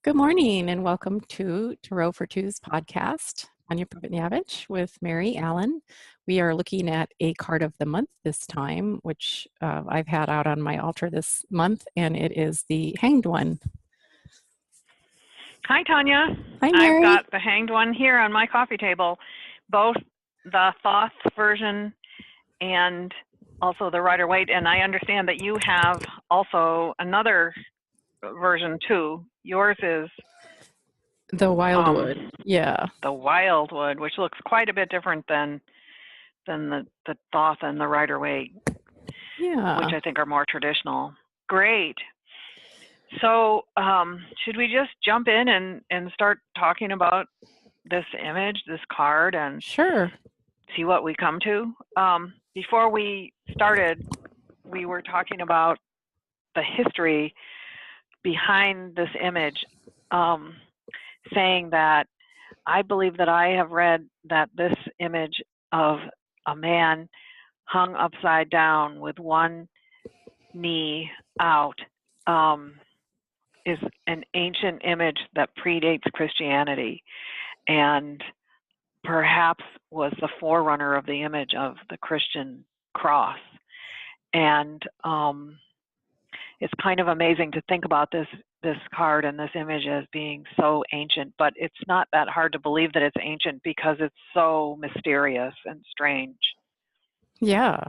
Good morning and welcome to Tarot for Two's podcast, Anya Previtnavich with Mary Allen. We are looking at a card of the month this time, which I've had out on my altar this month, and it is the Hanged One. Hi, Tanya. Hi, I've Mary. got the Hanged One here on my coffee table, both the Thoth version and also the Rider-Waite, and I understand that you have also another version too. Yours is The Wildwood, yeah. the Wildwood, which looks quite a bit different than the Thoth and the Rider-Waite, Yeah. which I think are more traditional. Great. So should we just jump in and start talking about this image, this card, and Sure. see what we come to? Before we started, we were talking about the history behind this image, saying that I believe that I have read that this image of a man hung upside down with one knee out is an ancient image that predates Christianity and perhaps was the forerunner of the image of the Christian cross. And it's kind of amazing to think about this card and this image as being so ancient, but it's not that hard to believe that it's ancient because it's so mysterious and strange. Yeah.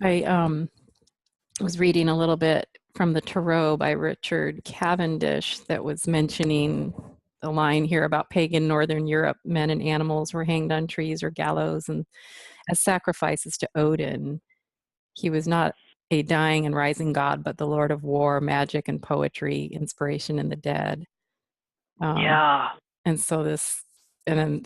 I was reading a little bit from the Tarot by Richard Cavendish that was mentioning the line here about pagan Northern Europe, men and animals were hanged on trees or gallows and as sacrifices to Odin. He was not a dying and rising god, but the Lord of war, magic and poetry, inspiration in the dead. Yeah. And so this, and then,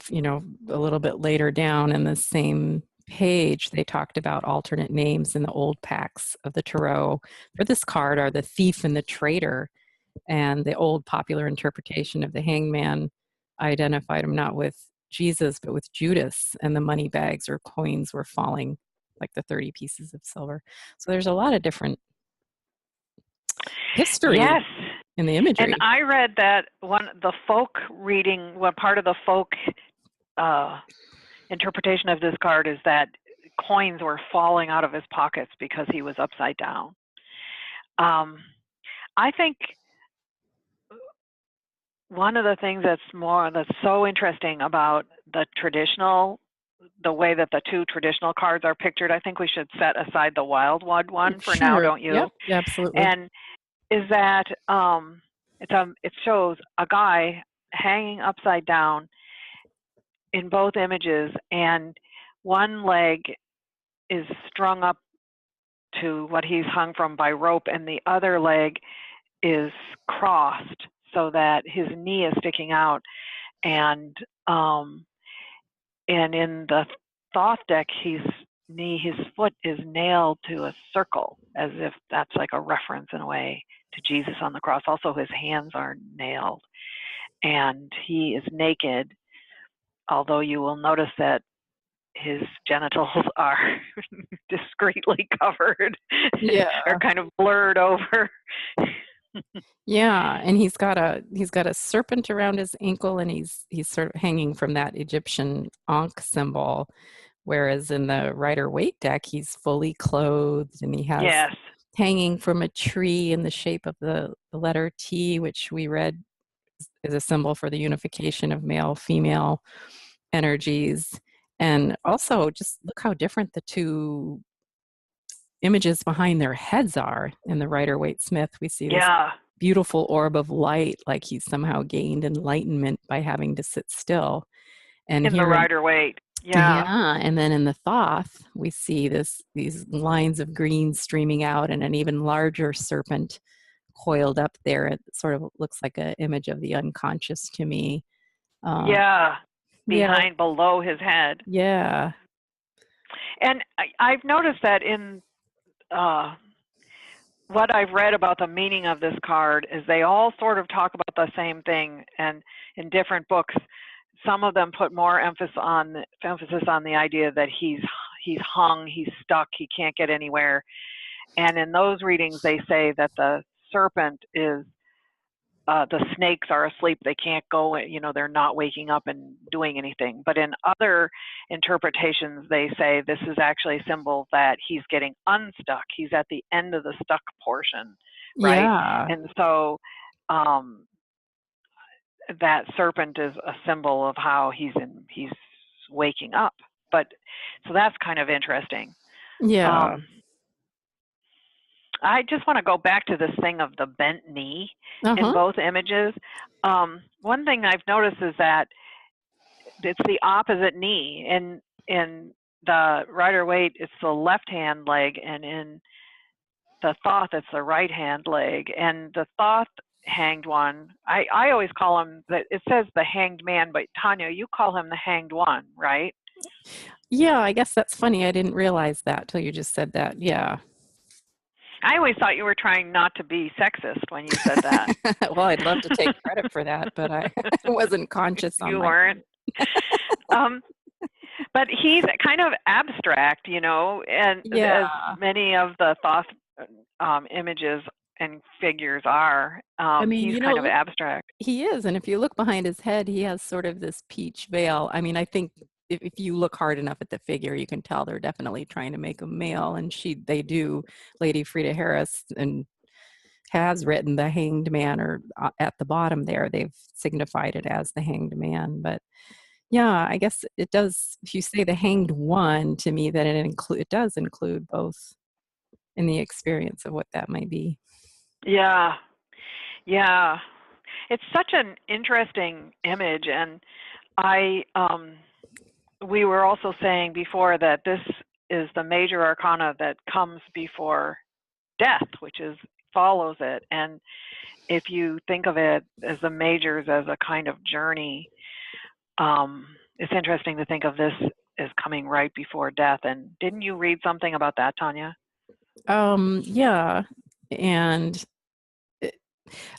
a little bit later down in the same page, they talked about alternate names in the old packs of the Tarot for this card are the thief and the traitor. And the old popular interpretation of the hanged man identified him not with Jesus, but with Judas, and the money bags or coins were falling, like the 30 pieces of silver. So there's a lot of different history in the imagery. And I read that the folk reading, part of the folk interpretation of this card is that coins were falling out of his pockets because he was upside down. I think one of the things that's so interesting about the way that the two traditional cards are pictured, I think we should set aside the Wildwood one for now, don't you? Yep, absolutely. And is that it shows a guy hanging upside down in both images, and one leg is strung up to what he's hung from by rope, and the other leg is crossed so that his knee is sticking out, and in the Thoth deck, his foot is nailed to a circle, as if that's like a reference in a way to Jesus on the cross. Also, his hands are nailed, and he is naked, although you will notice that his genitals are discreetly covered, or kind of blurred over. Yeah, and he's got a serpent around his ankle, and he's sort of hanging from that Egyptian Ankh symbol, whereas in the Rider-Waite deck he's fully clothed, and he has hanging from a tree in the shape of the letter T, which we read is a symbol for the unification of male-female energies. And also, just look how different the two images behind their heads are. In the Rider-Waite-Smith, we see this beautiful orb of light, like he's somehow gained enlightenment by having to sit still. And in the Rider-Waite, and then in the Thoth, we see these lines of green streaming out, and an even larger serpent coiled up there. It sort of looks like an image of the unconscious to me. Below his head. Yeah. And I've noticed that in what I've read about the meaning of this card is they all sort of talk about the same thing, and in different books, some of them put more emphasis on the idea that he's hung, he's stuck, he can't get anywhere. And in those readings, they say that the serpent is the snakes are asleep, they can't go, they're not waking up and doing anything. But in other interpretations, they say this is actually a symbol that he's getting unstuck. He's at the end of the stuck portion, right? Yeah. And so that serpent is a symbol of how he's waking up. But so that's kind of interesting. Yeah. I just want to go back to this thing of the bent knee in both images. One thing I've noticed is that it's the opposite knee. In the Rider-Waite, it's the left hand leg, and in the Thoth, it's the right hand leg. And the Thoth hanged one, I always call him, it says the hanged man, but Tanya, you call him the hanged one, right? Yeah, I guess that's funny. I didn't realize that till you just said that. Yeah. I always thought you were trying not to be sexist when you said that. Well, I'd love to take credit for that, but I wasn't conscious on you my weren't. But he's kind of abstract, and as many of the Thoth images and figures are. I mean, he's kind of abstract. He is, and if you look behind his head, he has sort of this peach veil. I mean, I think if you look hard enough at the figure, you can tell they're definitely trying to make him male, and they do. Lady Frida Harris and has written the hanged man, or at the bottom there, they've signified it as the hanged man. But yeah, I guess it does. If you say the hanged one, to me, that it does include both in the experience of what that might be. Yeah. It's such an interesting image, and we were also saying before that this is the major arcana that comes before death, which follows it. And if you think of it as the majors as a kind of journey, it's interesting to think of this as coming right before death. And didn't you read something about that, Tanya? Yeah, and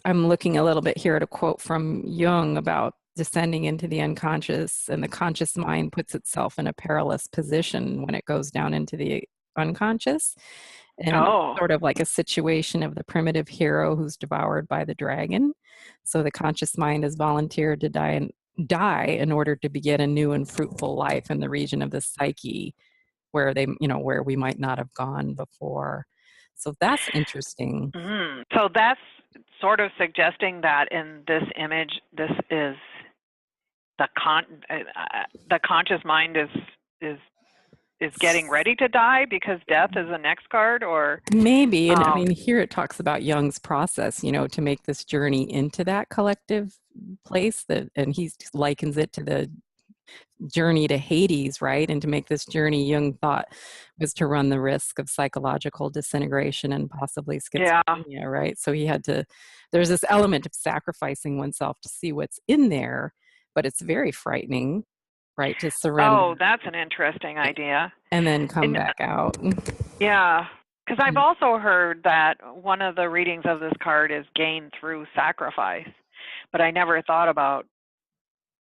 I'm looking a little bit here at a quote from Jung about descending into the unconscious, and the conscious mind puts itself in a perilous position when it goes down into the unconscious. And sort of like a situation of the primitive hero who's devoured by the dragon. So the conscious mind has volunteered to die in order to begin a new and fruitful life in the region of the psyche where where we might not have gone before. So that's interesting. So that's sort of suggesting that in this image, this is the conscious mind is getting ready to die because death is the next card, or maybe. And I mean, here it talks about Jung's process, to make this journey into that collective place, and he likens it to the journey to Hades, right? And to make this journey, Jung thought, was to run the risk of psychological disintegration and possibly schizophrenia, right? So there's this element of sacrificing oneself to see what's in there, but it's very frightening, right? To surrender. Oh, that's an interesting idea. And then come back out. Yeah, because I've also heard that one of the readings of this card is gained through sacrifice, but I never thought about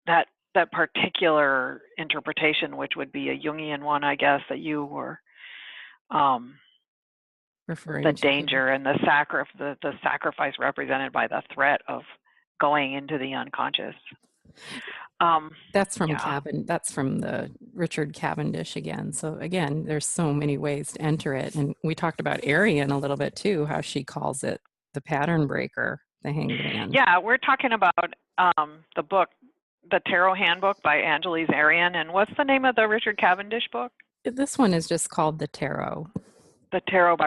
that particular interpretation, which would be a Jungian one, I guess, that you were referring to. The danger and the sacrifice represented by the threat of going into the unconscious. That's from that's from the Richard Cavendish again. So again, there's so many ways to enter it. And we talked about Arrien a little bit too, how she calls it the pattern breaker, the hanged man. Yeah, we're talking about the book, the Tarot Handbook by Angeles Arrien. And what's the name of the Richard Cavendish book? This one is just called The Tarot. The Tarot by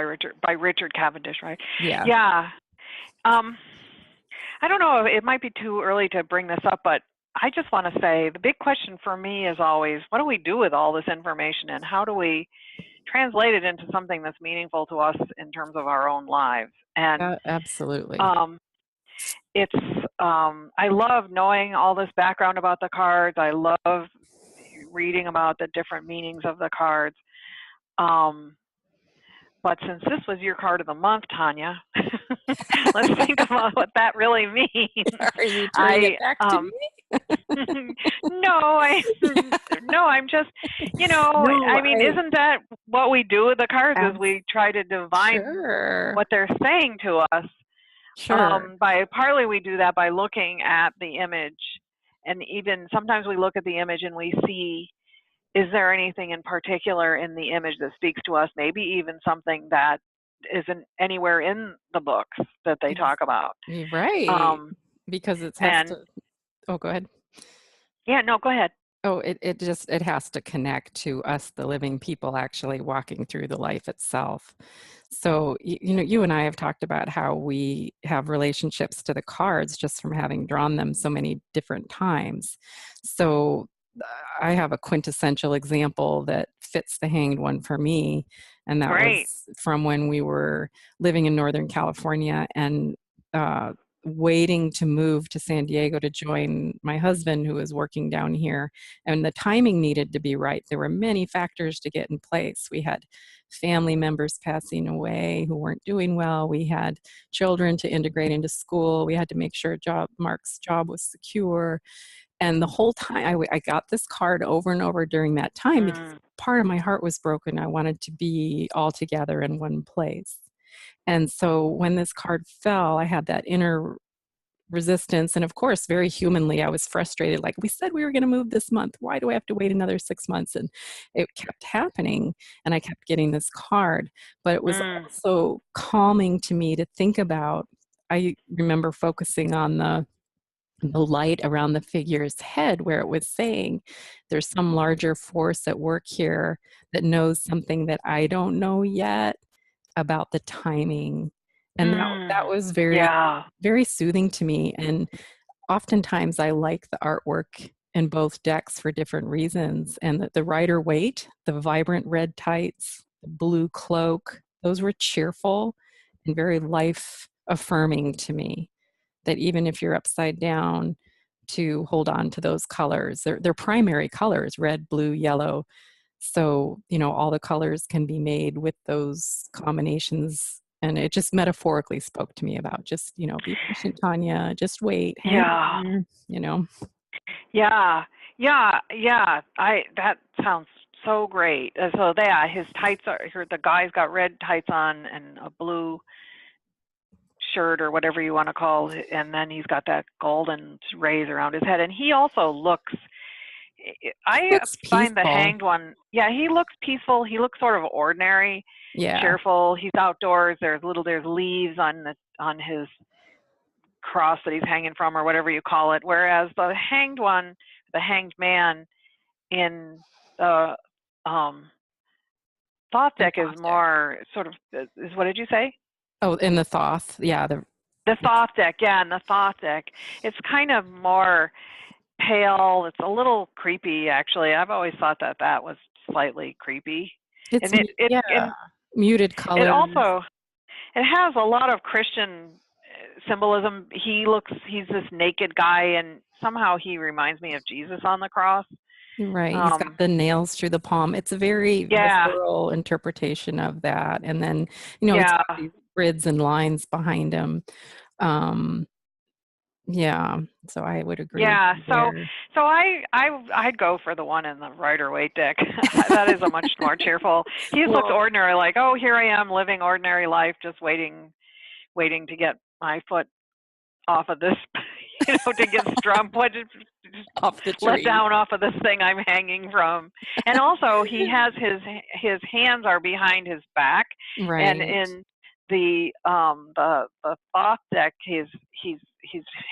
Richard Cavendish, right? Yeah. Yeah. I don't know, it might be too early to bring this up, but I just want to say the big question for me is always, what do we do with all this information, and how do we translate it into something that's meaningful to us in terms of our own lives? And absolutely. I love knowing all this background about the cards. I love reading about the different meanings of the cards. But since this was your card of the month, Tanya, let's think about what that really means. Are you turning it back to me? No, I'm just, I mean, isn't that what we do with the cards? Is we try to divine what they're saying to us. Sure. By partly we do that by looking at the image, and even sometimes we look at the image and we see, is there anything in particular in the image that speaks to us? Maybe even something that isn't anywhere in the books that they talk about. You're right. Um, Because it has and to, oh, go ahead. yeah, no, go ahead. Oh, it has to connect to us, the living people, actually walking through the life itself. So, you and I have talked about how we have relationships to the cards just from having drawn them so many different times. So, I have a quintessential example that fits the hanged one for me, and that Great. was from when we were living in Northern California and uh, waiting to move to San Diego to join my husband, who was working down here, and the timing needed to be right. There were many factors to get in place. We had family members passing away who weren't doing well. We had children to integrate into school. We had to make sure Mark's job was secure. And the whole time I got this card over and over during that time because part of my heart was broken. I wanted to be all together in one place. And so when this card fell, I had that inner resistance. And of course, very humanly, I was frustrated. Like, we said we were going to move this month. Why do I have to wait another 6 months? And it kept happening. And I kept getting this card. But it was also calming to me to think about. I remember focusing on the light around the figure's head, where it was saying there's some larger force at work here that knows something that I don't know yet about the timing. And that was very, Yeah. very soothing to me. And oftentimes I like the artwork in both decks for different reasons. And the Rider-Waite, the vibrant red tights, the blue cloak, those were cheerful and very life affirming to me. That even if you're upside down, to hold on to those colors. They're primary colors, red, blue, yellow. So, all the colors can be made with those combinations. And it just metaphorically spoke to me about just, be patient, Tanya, just wait, hang Yeah. in there. Yeah. That sounds so great. So his tights the guy's got red tights on and a blue shirt or whatever you want to call it, and then he's got that golden rays around his head, and he also looks, I find the hanged one, he looks peaceful. He looks sort of ordinary, cheerful. He's outdoors. There's leaves on his cross that he's hanging from, or whatever you call it, whereas the hanged one, the hanged man in the Thoth deck is more sort of, what did you say? Oh, in the Thoth, yeah. The Thoth deck, in the Thoth deck. It's kind of more pale. It's a little creepy, actually. I've always thought that was slightly creepy. It's muted colors. It has a lot of Christian symbolism. He's this naked guy, and somehow he reminds me of Jesus on the cross. Right. He's got the nails through the palm. It's a very visceral interpretation of that. And then, he's got these grids and lines behind him. So I would agree. Yeah. So I'd go for the one in the Rider-Waite deck. That is a much more cheerful. He looks ordinary, like, oh, here I am living ordinary life, just waiting to get my foot off of this, to get strummed, off the tree. Let down off of this thing I'm hanging from. And also he has his hands are behind his back. Right. And in the Thoth deck, his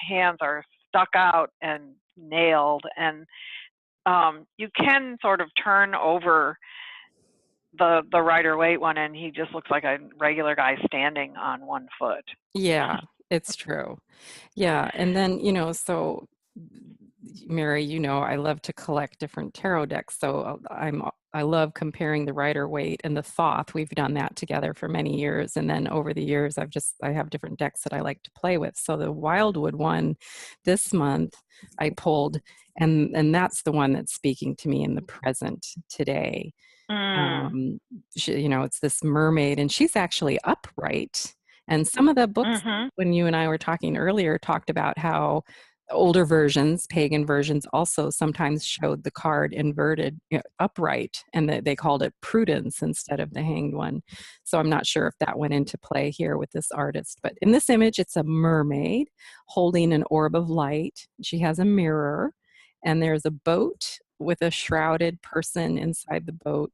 hands are stuck out and nailed, and you can sort of turn over the Rider-Waite one, and he just looks like a regular guy standing on one foot. Yeah, it's true. Yeah, and then so Mary, I love to collect different tarot decks. So I love comparing the Rider-Waite and the Thoth. We've done that together for many years, and then over the years, I have different decks that I like to play with. So the Wildwood one this month I pulled, and that's the one that's speaking to me in the present today. It's this mermaid, and she's actually upright. And some of the books, when you and I were talking earlier, talked about how older versions, pagan versions, also sometimes showed the card inverted, upright, and they called it prudence instead of the hanged one. So I'm not sure if that went into play here with this artist. But in this image, it's a mermaid holding an orb of light. She has a mirror, and there's a boat with a shrouded person inside the boat,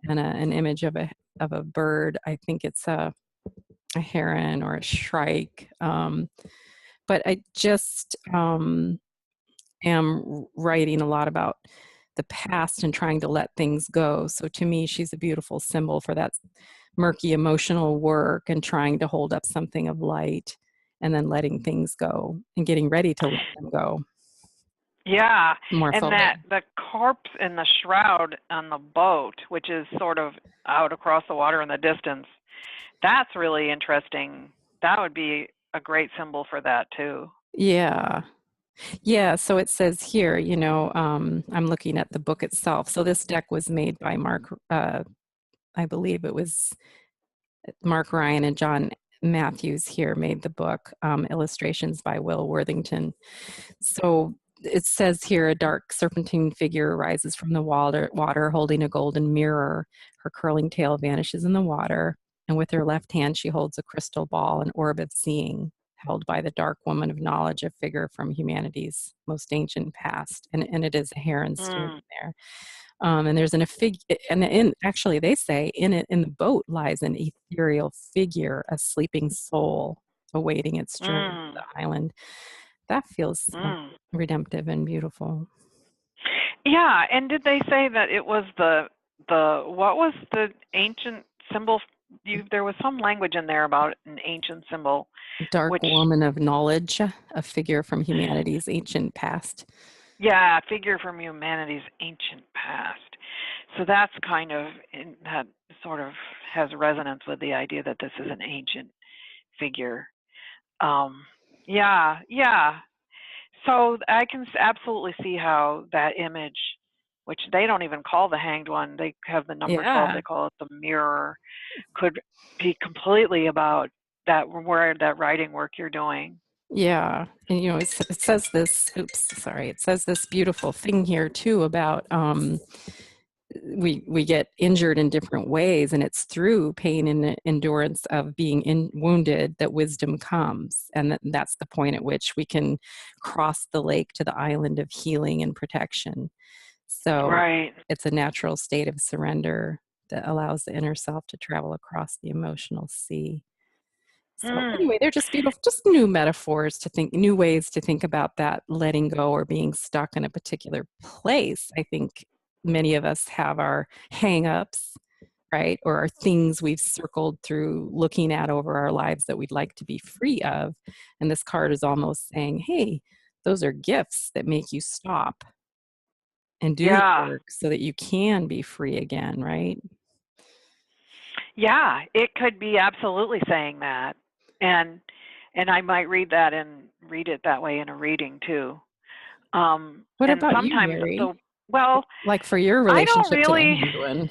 and an image of a bird. I think it's a heron or a shrike. But I just am writing a lot about the past and trying to let things go. So to me, she's a beautiful symbol for that murky emotional work and trying to hold up something of light and then letting things go and getting ready to let them go. Yeah, More and fully. that the corpse in the shroud on the boat, which is sort of out across the water in the distance, that's really interesting. That would be a great symbol for that too. Yeah. Yeah, so it says here, I'm looking at the book itself. So this deck was made by I believe it was Mark Ryan and John Matthews here made the book, illustrations by Will Worthington. So it says here, a dark serpentine figure rises from the water holding a golden mirror. Her curling tail vanishes in the water, and with her left hand she holds a crystal ball, an orb of seeing, held by the dark woman of knowledge, a figure from humanity's most ancient past. And it is a heron standing there. And there's actually they say in the boat lies an ethereal figure, a sleeping soul awaiting its journey to the island. That feels redemptive and beautiful. Yeah, and did they say that it was the what was the ancient symbol? There was some language in there about an ancient symbol. Dark woman of knowledge, a figure from humanity's ancient past. Yeah, a figure from humanity's ancient past. So that's kind of, that sort of has resonance with the idea that this is an ancient figure. Yeah. So I can absolutely see how that image, which they don't even call the hanged one, they have the number 12, they call it the mirror, could be completely about that writing work you're doing. Yeah, and it says this. It says this beautiful thing here too about we get injured in different ways, and it's through pain and endurance of being wounded that wisdom comes, and that's the point at which we can cross the lake to the island of healing and protection. So it's a natural state of surrender that allows the inner self to travel across the emotional sea. So anyway, they're just beautiful, just new metaphors to think, new ways to think about that letting go or being stuck in a particular place. I think many of us have our hang-ups, right? Or our things we've circled through looking at over our lives that we'd like to be free of. And this card is almost saying, hey, those are gifts that make you stop and do the work so that you can be free again, right? Yeah, it could be absolutely saying that. And I might read it that way in a reading too. What and about you, sometimes Mary? well, like for your I don't relationship really to the hanged one.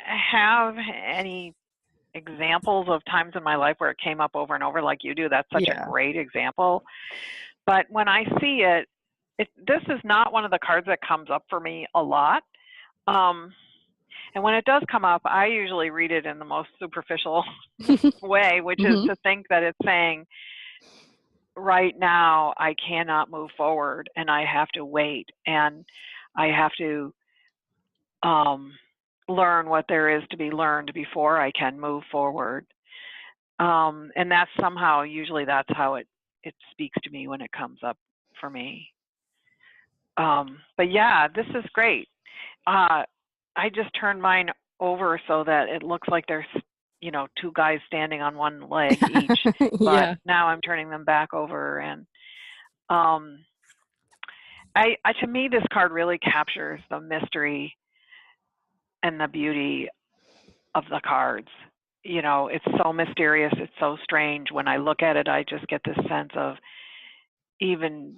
have any examples of times in my life where it came up over and over like you do. That's such a great example. But when I see it, this is not one of the cards that comes up for me a lot. And when it does come up, I usually read it in the most superficial way, which is to think that it's saying, right now, I cannot move forward and I have to wait and I have to learn what there is to be learned before I can move forward. And that's somehow, usually that's how it speaks to me when it comes up for me. But yeah, this is great. I just turned mine over so that it looks like there's, two guys standing on one leg each. But now I'm turning them back over, and to me, this card really captures the mystery and the beauty of the cards. It's so mysterious. It's so strange. When I look at it, I just get this sense of even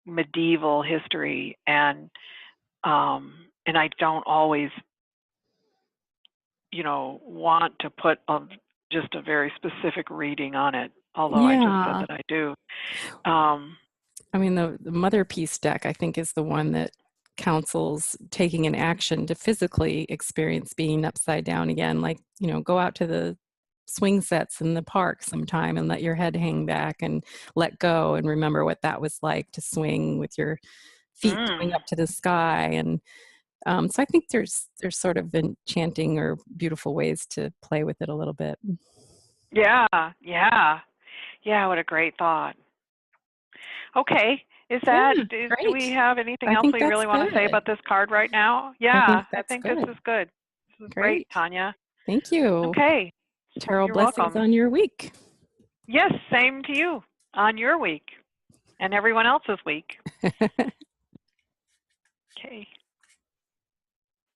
medieval history, and I don't always, want to put just a very specific reading on it, although I just said that I do. I mean, the Motherpeace deck, I think, is the one that counsels taking an action to physically experience being upside down again. Like, go out to the swing sets in the park sometime and let your head hang back and let go and remember what that was like to swing with your feet going up to the sky. And so I think there's sort of enchanting or beautiful ways to play with it a little bit. Yeah, yeah. Yeah, what a great thought. Okay. Is that, do we have anything else we really want to say about this card right now? Yeah, I think this is good. This is great, Tanya. Thank you. Okay. Tarot You're blessings welcome. on your week. Yes, same to you on your week and everyone else's week. Okay.